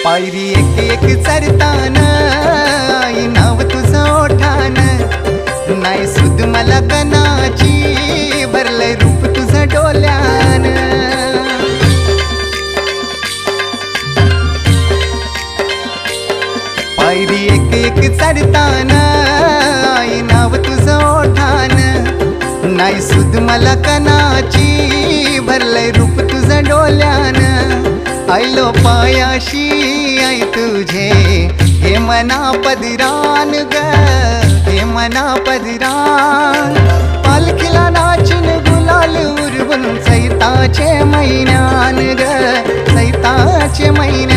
पायरी एक एक चरतान आई नाव तुझं ओठान, नाही सुद मला कणाची भरलंय रूप तुझं डोल्यान। पायरी एक एक चरतान आई नाव तुझं ओठान, नाही सुद मला कणाची भरलंय रूप तुझं डोल्यान। आयलो पायाशी आई तुझे हे मना पदरान ग, हे मना पदरान। पालखीला नाचून गुलाल उरवून चैताचे महिन्यान ग, चैताचे महिन्यान।